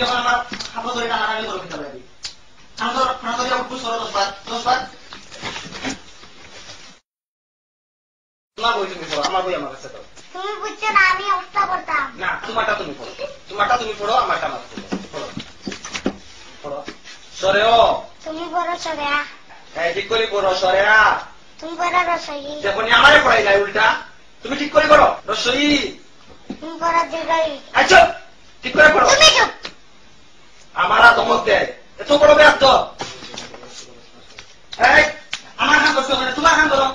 এখন আমার হাফা ধরে টানাটানি করো কিতা লাগি খানা ধরে উঠবো সরো 10 বার তোমার বই তুমি পড়ো আমার বই আমার কাছে দাও তুমি বুঝছো না আমি অবস্থা করতাম না তোমারটা তুমি পড়ো আমারটা আমার পড়ো সরে ও তুমি বড় সরেয়া ঠিক করে পড়ো সরে আ তুমি বড় রসই দেখো নি আমারে পড়াই নাই উল্টা তুমি ঠিক করে পড়ো রসই তুমি বড় দীর্ঘই আচ্ছা ঠিক করে পড়ো তুমি চুপ আমারা ধমক দেয় এত বড় ব্যর্থ আমার হাত করছো মানে তোমার হাত ধরো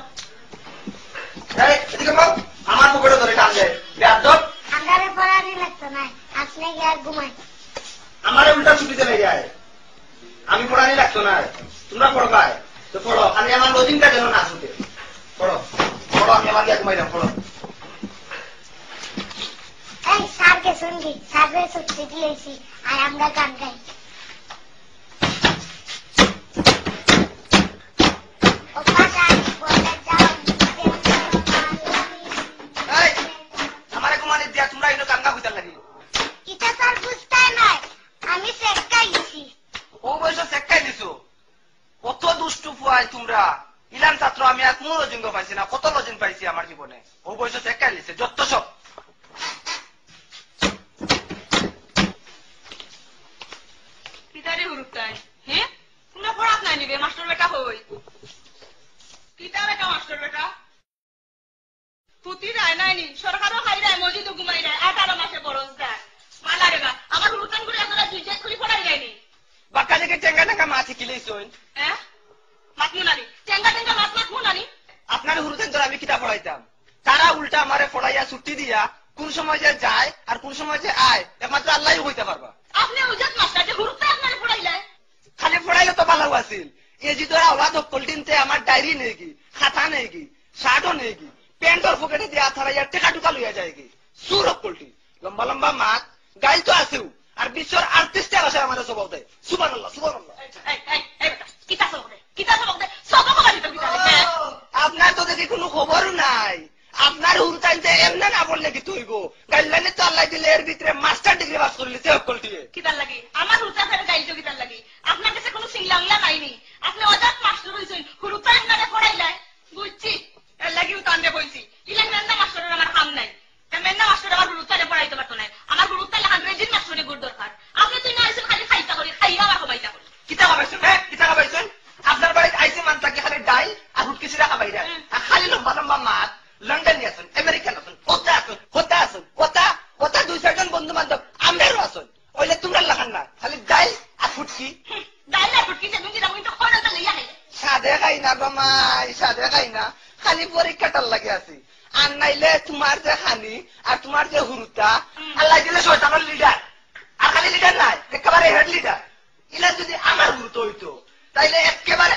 এদিকে বল আমার পুকুরে ধরে টান দেয় ব্যর্থ আন্ধারে পড়ানি লাগতো না আসলে গিয়ে আর ঘুমাই আমারে উল্টা ছুটিতে লেগে যায় আমি পড়ানি লাগতো না তোমরা পড়বাই তো পড়ো আমি আমার লজিংটা যেন না ছুটে পড়ো পড়ো আমি আমার গিয়ে ঘুমাইলাম পড়ো এই স্যারকে শুনবি স্যারের ছুটি দিয়েছি আর আমরা গান গাই আমারে ঘুমানি দিয়া তোমরা এগুলো গাঙ্গা হইতে লাগি এটা স্যার বুঝতে নাই আমি চেষ্টাই দিছি ও বয়স চেকাই দিছো কত দুষ্টু ফুয়াই তোমরা ইলাম ছাত্র আমি আর কোনো লজিং পাইছি না কত লজিং পাইছি আমার জীবনে ও বয়স চেকাই দিছে যত সব পিতারে হুরুতাই হ্যাঁ তোমরা পড়াত নাই নিবে মাস্টার বেটা হই পিতা বেটা মাস্টার বেটা পুতি রায় নাই নি সরকারও খাই রায় মসজিদও ঘুমাই রায় 18 মাসে বরস দেয় মালা রেগা আমার হুরুতান করে আপনারা দুই জেট খুলি পড়াই যায়নি বাক্কা থেকে টেঙ্গা টেঙ্গা মাছ শিখিলেইছই হ্যাঁ মাত মুনানি টেঙ্গা টেঙ্গা মাত মুনানি আপনার হুরুতেন ধরে আমি কিতা পড়াইতাম তারা উল্টা আমারে পড়াইয়া ছুটি দিয়া কোন সময় যে যায় আর কোন সময় যে আয় একমাত্র আল্লাহই হইতে পারবা আপনি উজত মাস্টার যে হুরুতাই আপনারে পড়াইলে খালি পড়াইলে তো ভালো আছিল এই যে তোরা আওয়াজ কলটিনতে আমার ডায়েরি নেই কি খাতা নেই কি শার্টও নেই কি প্যান্টর পকেটে দিয়া থারাইয়া টেকা টুকা লইয়া যায় কি সুর কলটি লম্বা লম্বা মাছ গাইল তো আছেও আর বিশ্বর আর্টিস্টের আসে আমাদের স্বভাব দেয় সুবহানাল্লাহ সুবহানাল্লাহ কিতা সবক দে সবক বাড়ি তো কিতা আপনার তো দেখি কোনো খবর নাই আপনার হুরতাইতে এমনি না বললে কি তুইব গাইলানে তো আল্লাহ দিলে এর ভিতরে মাস্টার ডিগ্রি পাস করলি তে কলটিয়ে কিতার লাগি আমার হুরতা ফেরে গাইল তো কিতার লাগি আপনার কাছে কোনো সিংলাংলা নাইনি আপনি অজাত মাস্টার হইছেন হুরতা আপনারে পড়াইলাই বুঝছি এর লাগিও তান্ডে বইছি ইলাম মেন্না মাস্টারের আমার কাম নাই মেন্না মাস্টার আমার হুরতারে পড়াইতে পারতো না আমার হুরতা লাগান রেজিন মাস্টারে গুড দরকার আপনি তুই না আইছেন খালি খাইতা করি খাইয়া আর কমাইতা করি কিতা খাবাইছেন কিতা খাবাইছেন আপনার বাড়িতে আইসে মানতাকে খালি ডাইল আর হুটকিসিরা খাবাইরা আর খালি লম্বা লম্বা মাছ লন্ডন আছেন আমেরিকান আছেন কোথা 2-4 বন্ধু বান্ধব আমরাও আছেন ওইলে তোমরা লাগান না খালি ডাইল আর ফুটকি ডাইল আর ফুটকি যে তুমি কিন্তু খড়টা লইয়া আইলে সাদে খাই না গো মাই সাদে খাই না খালি পরীক্ষাটার লাগে আছি আর নাইলে তোমার যে খানি আর তোমার যে হুরুতা আল্লাহ দিলে শয়তানের লিডার আর খালি লিডার নাই একেবারে হেড লিডার ইলা যদি আমার হুরুতো হইতো তাইলে একেবারে